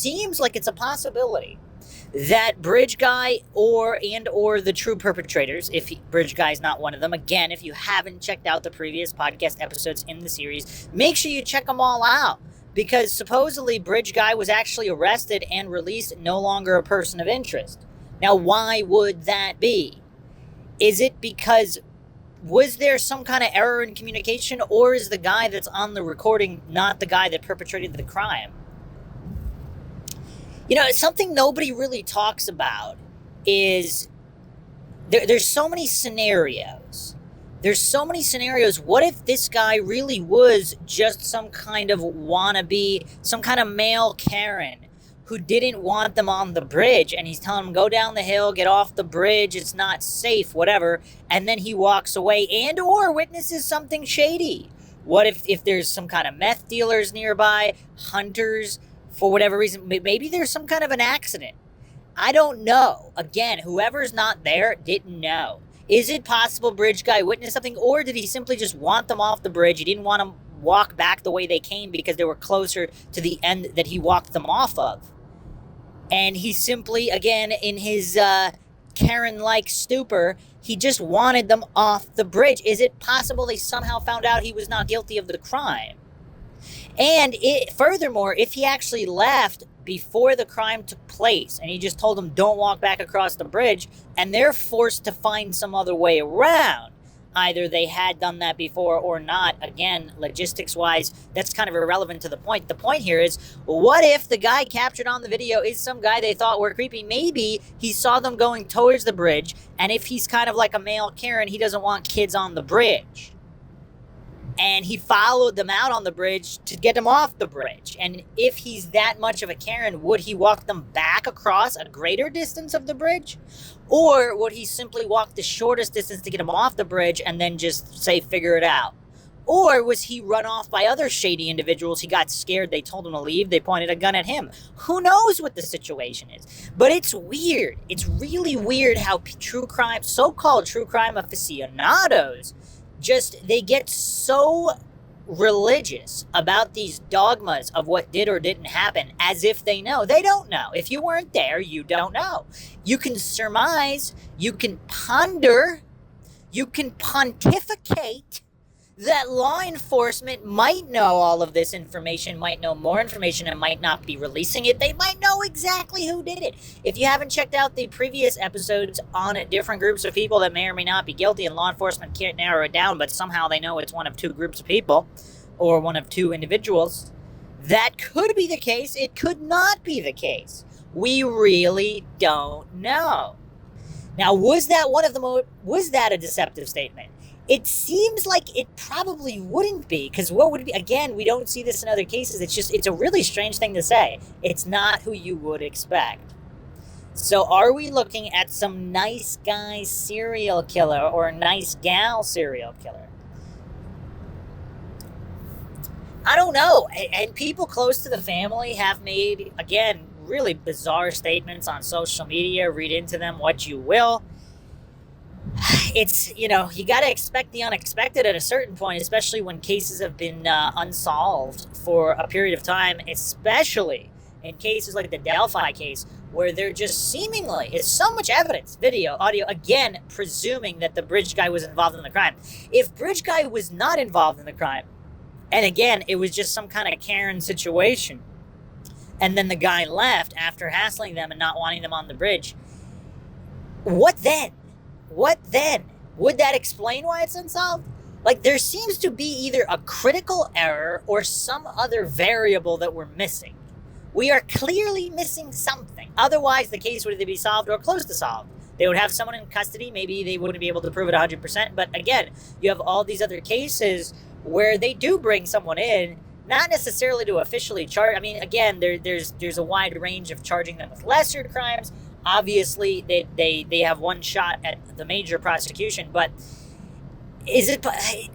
seems like it's a possibility that Bridge Guy or the true perpetrators, if Bridge Guy is not one of them. Again, if you haven't checked out the previous podcast episodes in the series, make sure you check them all out, because supposedly Bridge Guy was actually arrested and released, no longer a person of interest. Now, why would that be? Is it because was there some kind of error in communication, or is the guy that's on the recording not the guy that perpetrated the crime? You know, something nobody really talks about is there's so many scenarios. There's so many scenarios. What if this guy really was just some kind of wannabe, some kind of male Karen who didn't want them on the bridge, and he's telling them, go down the hill, get off the bridge, it's not safe, whatever, and then he walks away and or witnesses something shady? What if there's some kind of meth dealers nearby, hunters, for whatever reason? Maybe there's some kind of an accident. I don't know. Again, whoever's not there didn't know. Is it possible Bridge Guy witnessed something, or did he simply just want them off the bridge? He didn't want them walk back the way they came because they were closer to the end that he walked them off of. And he simply, again, in his Karen-like stupor, he just wanted them off the bridge. Is it possible they somehow found out he was not guilty of the crime? And furthermore, if he actually left before the crime took place and he just told them don't walk back across the bridge, and they're forced to find some other way around, either they had done that before or not. Again, logistics-wise, that's kind of irrelevant to the point. The point here is, what if the guy captured on the video is some guy they thought were creepy? Maybe he saw them going towards the bridge, and if he's kind of like a male Karen, he doesn't want kids on the bridge. And he followed them out on the bridge to get them off the bridge. And if he's that much of a Karen, would he walk them back across a greater distance of the bridge? Or would he simply walk the shortest distance to get them off the bridge and then just say, figure it out? Or was he run off by other shady individuals? He got scared. They told him to leave. They pointed a gun at him. Who knows what the situation is? But it's weird. It's really weird how true crime, so-called true crime aficionados, they get so religious about these dogmas of what did or didn't happen, as if they know. They don't know. If you weren't there, you don't know. You can surmise, you can ponder, you can pontificate that law enforcement might know all of this information, might know more information, and might not be releasing it. They might know exactly who did it. If you haven't checked out the previous episodes on different groups of people that may or may not be guilty, and law enforcement can't narrow it down, but somehow they know it's one of two groups of people, or one of two individuals, that could be the case. It could not be the case. We really don't know. Now, was that a deceptive statement? It seems like it probably wouldn't be, because what would be, again, we don't see this in other cases. It's a really strange thing to say. It's not who you would expect. So are we looking at some nice guy serial killer or nice gal serial killer? I don't know. And people close to the family have made, again, really bizarre statements on social media. Read into them what you will. It's, you got to expect the unexpected at a certain point, especially when cases have been unsolved for a period of time, especially in cases like the Delphi case, where there just seemingly is so much evidence, video, audio, again, presuming that the Bridge Guy was involved in the crime. If Bridge Guy was not involved in the crime, and again, it was just some kind of Karen situation, and then the guy left after hassling them and not wanting them on the bridge, what then? What then? Would that explain why it's unsolved? Like, there seems to be either a critical error or some other variable that we're missing. We are clearly missing something. Otherwise, the case would either be solved or close to solved. They would have someone in custody. Maybe they wouldn't be able to prove it 100%. But again, you have all these other cases where they do bring someone in, not necessarily to officially charge. I mean, again, there's a wide range of charging them with lesser crimes. Obviously, they have one shot at the major prosecution, but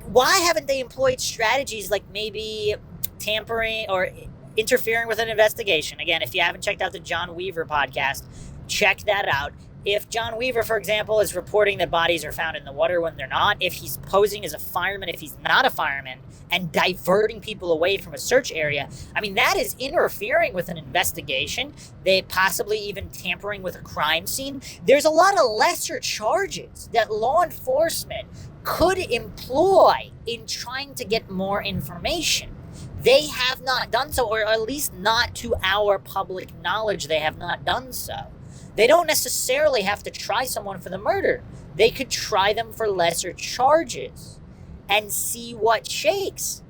why haven't they employed strategies like maybe tampering or interfering with an investigation? Again, if you haven't checked out the John Weaver podcast, check that out. if John Weaver, for example, is reporting that bodies are found in the water when they're not, if he's posing as a fireman, if he's not a fireman, and diverting people away from a search area, I mean, that is interfering with an investigation. They possibly even tampering with a crime scene. There's a lot of lesser charges that law enforcement could employ in trying to get more information. They have not done so, or at least not to our public knowledge, they have not done so. They don't necessarily have to try someone for the murder. They could try them for lesser charges and see what shakes.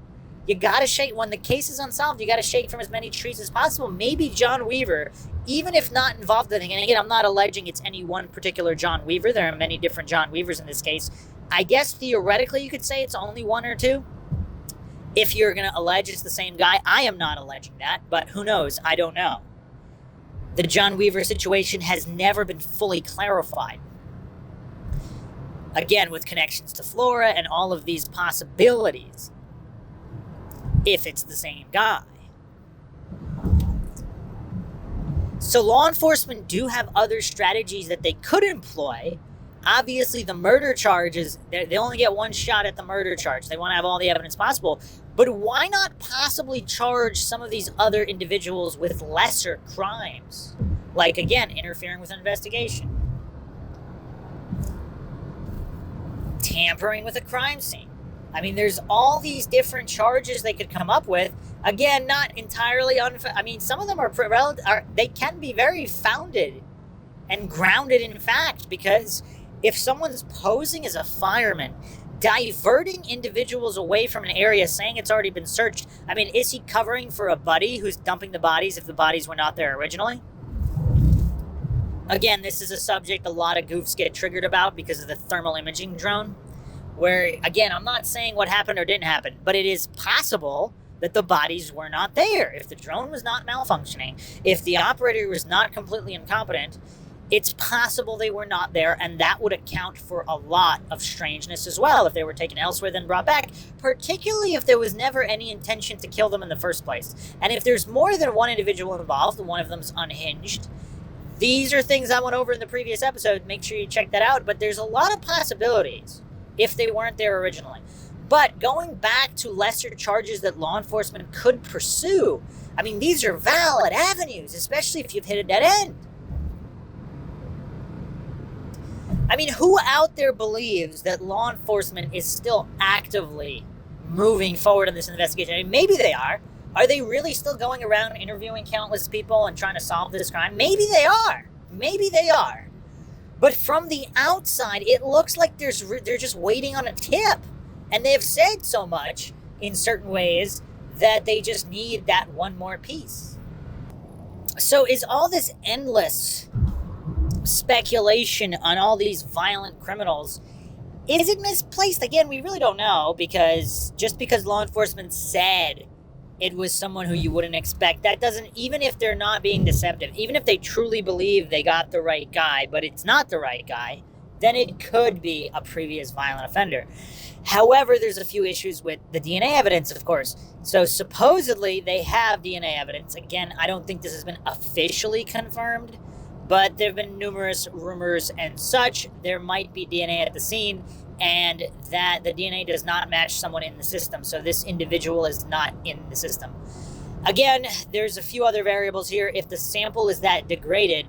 You gotta shake. When the case is unsolved, you gotta shake from as many trees as possible. Maybe John Weaver, even if not involved in anything, and again, I'm not alleging it's any one particular John Weaver. There are many different John Weavers in this case. I guess theoretically you could say it's only one or two. If you're gonna allege it's the same guy, I am not alleging that, but who knows? I don't know. The John Weaver situation has never been fully clarified. Again, with connections to Flora and all of these possibilities, if it's the same guy. So law enforcement do have other strategies that they could employ. Obviously, the murder charges, they only get one shot at the murder charge. They want to have all the evidence possible. But why not possibly charge some of these other individuals with lesser crimes? Like, again, interfering with an investigation. Tampering with a crime scene. I mean, there's all these different charges they could come up with. Again, not entirely I mean, some of them they can be very founded and grounded in fact, because if someone's posing as a fireman, diverting individuals away from an area, saying it's already been searched, I mean, is he covering for a buddy who's dumping the bodies if the bodies were not there originally? Again, this is a subject a lot of goofs get triggered about because of the thermal imaging drone, where, again, I'm not saying what happened or didn't happen, but it is possible that the bodies were not there. If the drone was not malfunctioning, if the operator was not completely incompetent, it's possible they were not there, and that would account for a lot of strangeness as well if they were taken elsewhere then brought back, particularly if there was never any intention to kill them in the first place. And if there's more than one individual involved, one of them's unhinged. These are things I went over in the previous episode. Make sure you check that out. But there's a lot of possibilities if they weren't there originally. But going back to lesser charges that law enforcement could pursue, I mean, these are valid avenues, especially if you've hit a dead end. I mean, who out there believes that law enforcement is still actively moving forward in this investigation? I mean, maybe they are. Are they really still going around interviewing countless people and trying to solve this crime? Maybe they are. Maybe they are. But from the outside, it looks like they're just waiting on a tip. And they have said so much in certain ways that they just need that one more piece. So is all this endless speculation on all these violent criminals, is it misplaced? Again, we really don't know, because just because law enforcement said it was someone who you wouldn't expect, that doesn't, even if they're not being deceptive, even if they truly believe they got the right guy, but it's not the right guy, then it could be a previous violent offender. However, there's a few issues with the DNA evidence, of course. So supposedly they have DNA evidence. Again, I don't think this has been officially confirmed, but there have been numerous rumors and such. There might be DNA at the scene, and that the DNA does not match someone in the system. So this individual is not in the system. Again, there's a few other variables here. If the sample is that degraded,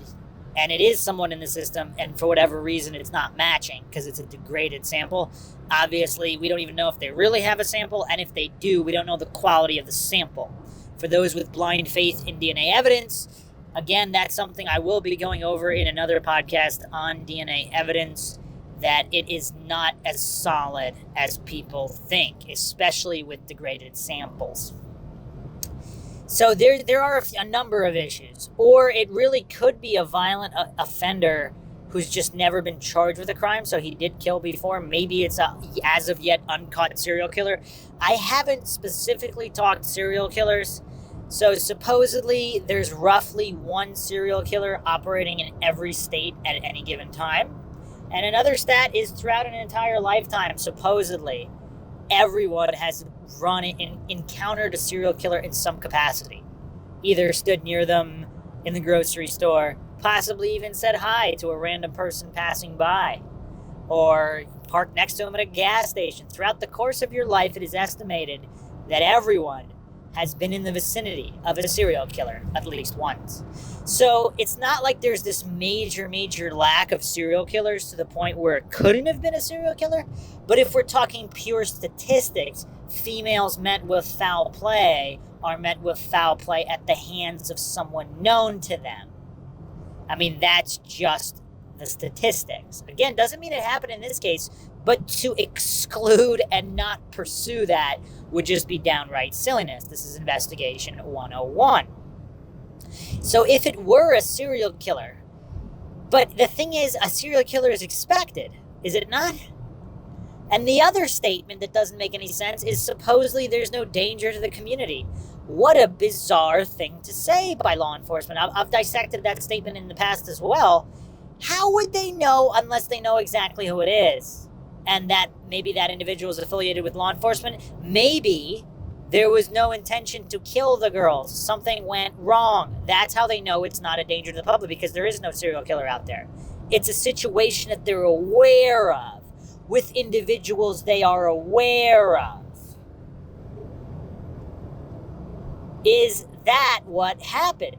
and it is someone in the system, and for whatever reason it's not matching because it's a degraded sample, obviously we don't even know if they really have a sample, and if they do, we don't know the quality of the sample. For those with blind faith in DNA evidence, again, that's something I will be going over in another podcast on DNA evidence, that it is not as solid as people think, especially with degraded samples. So there are a number of issues. Or it really could be a violent offender who's just never been charged with a crime, so he did kill before. Maybe it's a as of yet uncaught serial killer. I haven't specifically talked serial killers. So supposedly there's roughly one serial killer operating in every state at any given time. And another stat is throughout an entire lifetime, supposedly, everyone has encountered a serial killer in some capacity. Either stood near them, in the grocery store, possibly even said hi to a random person passing by, or parked next to him at a gas station. Throughout the course of your life, it is estimated that everyone has been in the vicinity of a serial killer at least once. So it's not like there's this major lack of serial killers to the point where it couldn't have been a serial killer. But if we're talking pure statistics, females met with foul play are met with foul play at the hands of someone known to them. I mean, that's just the statistics. Again, doesn't mean it happened in this case, but to exclude and not pursue that would just be downright silliness. This is Investigation 101. So if it were a serial killer, but the thing is, a serial killer is expected, is it not? And the other statement that doesn't make any sense is supposedly there's no danger to the community. What a bizarre thing to say by law enforcement. I've dissected that statement in the past as well. How would they know unless they know exactly who it is? And that maybe that individual is affiliated with law enforcement. Maybe there was no intention to kill the girls. Something went wrong. That's how they know it's not a danger to the public, because there is no serial killer out there. It's a situation that they're aware of with individuals they are aware of. Is that what happened?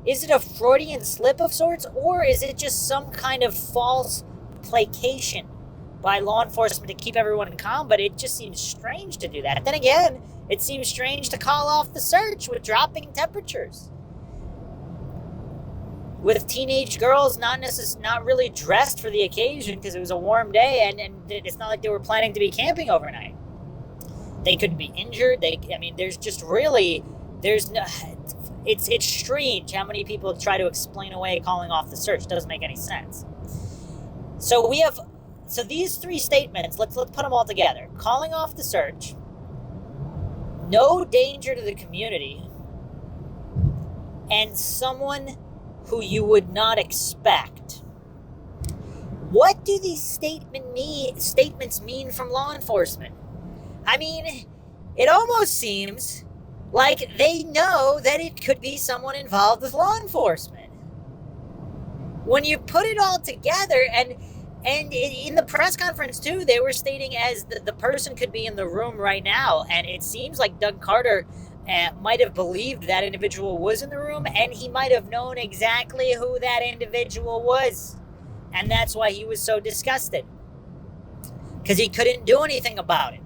Is it a Freudian slip of sorts, or is it just some kind of false placation by law enforcement to keep everyone calm? But it just seems strange to do that. Then again, it seems strange to call off the search with dropping temperatures, with teenage girls not really dressed for the occasion because it was a warm day, and it's not like they were planning to be camping overnight. They could be injured. It's strange how many people try to explain away calling off the search. It doesn't make any sense. So these three statements, let's put them all together. Calling off the search, no danger to the community, and someone who you would not expect. What do these statements mean from law enforcement? I mean, it almost seems like they know that it could be someone involved with law enforcement. When you put it all together, and in the press conference too, they were stating as the person could be in the room right now, and it seems like Doug Carter might have believed that individual was in the room, and he might have known exactly who that individual was, and that's why he was so disgusted, because he couldn't do anything about it.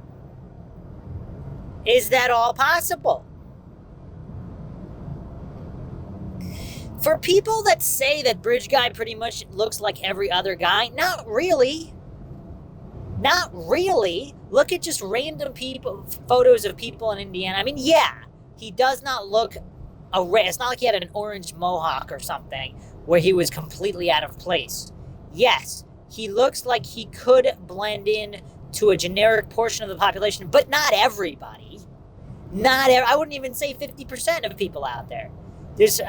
Is that all possible? For people that say that Bridge Guy pretty much looks like every other guy, not really. Not really. Look at just random photos of people in Indiana. I mean, yeah, he does not look it's not like he had an orange mohawk or something where he was completely out of place. Yes, he looks like he could blend in to a generic portion of the population, but not everybody. I wouldn't even say 50% of people out there. There's,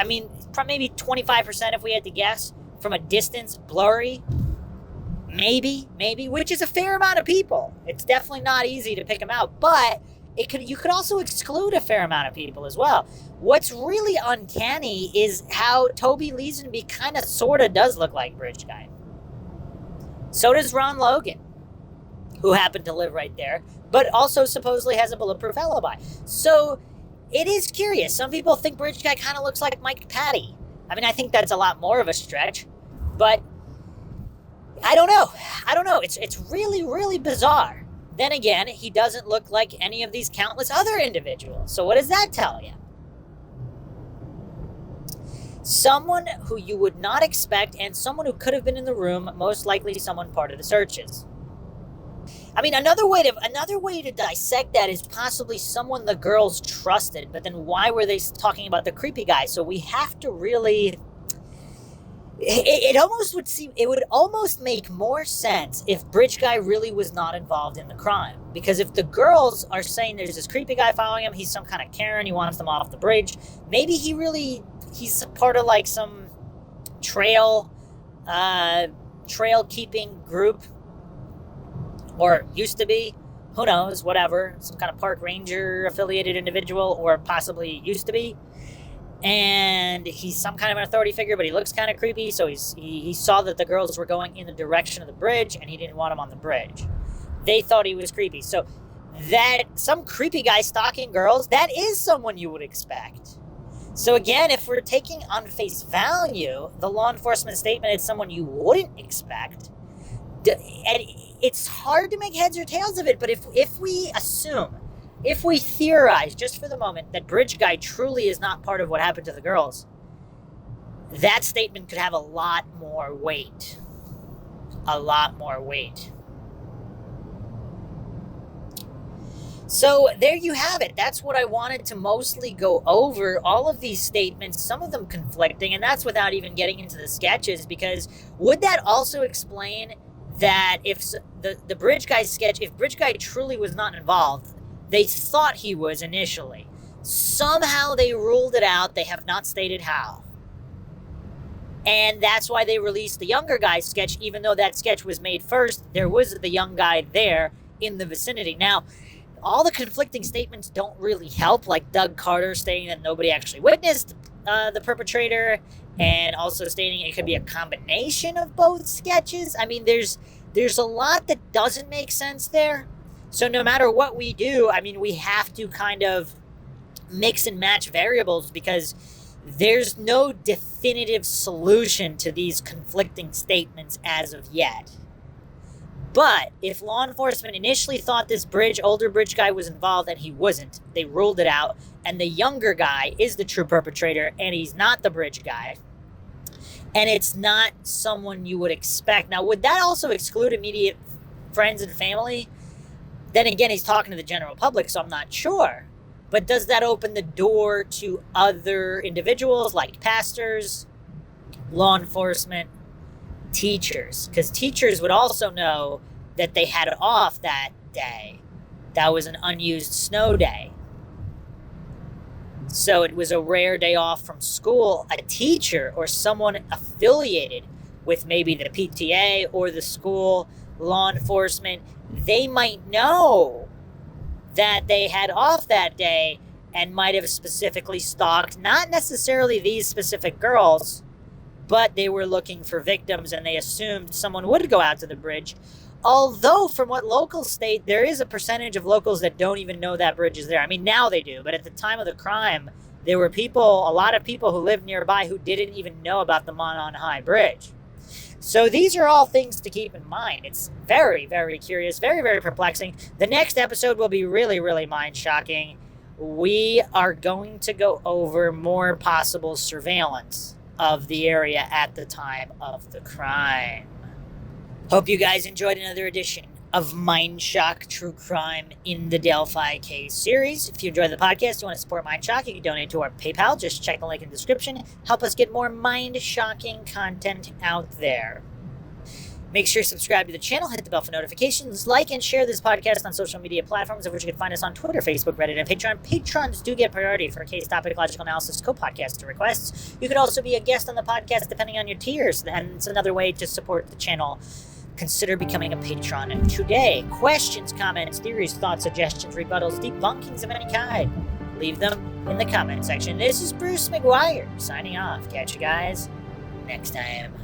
maybe 25% if we had to guess, from a distance, blurry. Maybe, which is a fair amount of people. It's definitely not easy to pick them out, but you could also exclude a fair amount of people as well. What's really uncanny is how Toby Leesenby kind of sort of does look like Bridge Guy. So does Ron Logan, who happened to live right there, but also supposedly has a bulletproof alibi. So it is curious. Some people think Bridge Guy kind of looks like Mike Patty. I think that's a lot more of a stretch, but I don't know. It's really, really bizarre. Then again, he doesn't look like any of these countless other individuals. So what does that tell you? Someone who you would not expect, and someone who could have been in the room, most likely someone part of the searches. Another way to dissect that is possibly someone the girls trusted, but then why were they talking about the creepy guy? So we have to really... It would almost make more sense if Bridge Guy really was not involved in the crime. Because if the girls are saying there's this creepy guy following him, he's some kind of Karen, he wants them off the bridge, maybe he's part of like some trail keeping group, or used to be, who knows, whatever, some kind of park ranger affiliated individual, or possibly used to be. and he's some kind of an authority figure, but he looks kind of creepy. So he saw that the girls were going in the direction of the bridge, and he didn't want them on the bridge. They thought he was creepy. So that some creepy guy stalking girls, that is someone you would expect. So again, if we're taking on face value, the law enforcement statement is someone you wouldn't expect. And it's hard to make heads or tails of it, but if we assume, if we theorize just for the moment that Bridge Guy truly is not part of what happened to the girls, that statement could have a lot more weight. A lot more weight. So there you have it. That's what I wanted to mostly go over. All of these statements, some of them conflicting, and that's without even getting into the sketches, because would that also explain that if the Bridge Guy sketch, if Bridge Guy truly was not involved, they thought he was initially. Somehow they ruled it out. They have not stated how. And that's why they released the younger guy sketch, even though that sketch was made first. There was the young guy there in the vicinity. Now, all the conflicting statements don't really help, like Doug Carter stating that nobody actually witnessed the perpetrator, and also stating it could be a combination of both sketches. I mean, there's a lot that doesn't make sense there. So no matter what we do, I mean, we have to kind of mix and match variables, because there's no definitive solution to these conflicting statements as of yet. But if law enforcement initially thought this older Bridge Guy was involved and he wasn't, they ruled it out, and the younger guy is the true perpetrator and he's not the Bridge Guy, and it's not someone you would expect. Now, would that also exclude immediate friends and family? Then again, he's talking to the general public, so I'm not sure. But does that open the door to other individuals like pastors, law enforcement, teachers? Because teachers would also know that they had it off that day. That was an unused snow day. So it was a rare day off from school. A teacher or someone affiliated with maybe the PTA or the school, law enforcement, they might know that they had off that day and might have specifically stalked, not necessarily these specific girls, but they were looking for victims, and they assumed someone would go out to the bridge. Although, from what locals state, there is a percentage of locals that don't even know that bridge is there. I mean, now they do, but at the time of the crime, there were a lot of people who lived nearby who didn't even know about the Monon High Bridge. So these are all things to keep in mind. It's very, very curious, very, very perplexing. The next episode will be really, really mind-shocking. We are going to go over more possible surveillance of the area at the time of the crime. Hope you guys enjoyed another edition of MindShock True Crime in the Delphi case series. If you enjoyed the podcast, you want to support MindShock, you can donate to our PayPal. Just check the link in the description. Help us get more mind-shocking content out there. Make sure to subscribe to the channel, hit the bell for notifications, like and share this podcast on social media platforms, of which you can find us on Twitter, Facebook, Reddit, and Patreon. Patrons do get priority for case topic, logical analysis, co-podcast requests. You could also be a guest on the podcast depending on your tiers, and it's another way to support the channel. Consider becoming a patron today. Questions, comments, theories, thoughts, suggestions, rebuttals, debunkings of any kind, leave them in the comment section. This is Bruce McGuire signing off. Catch you guys next time.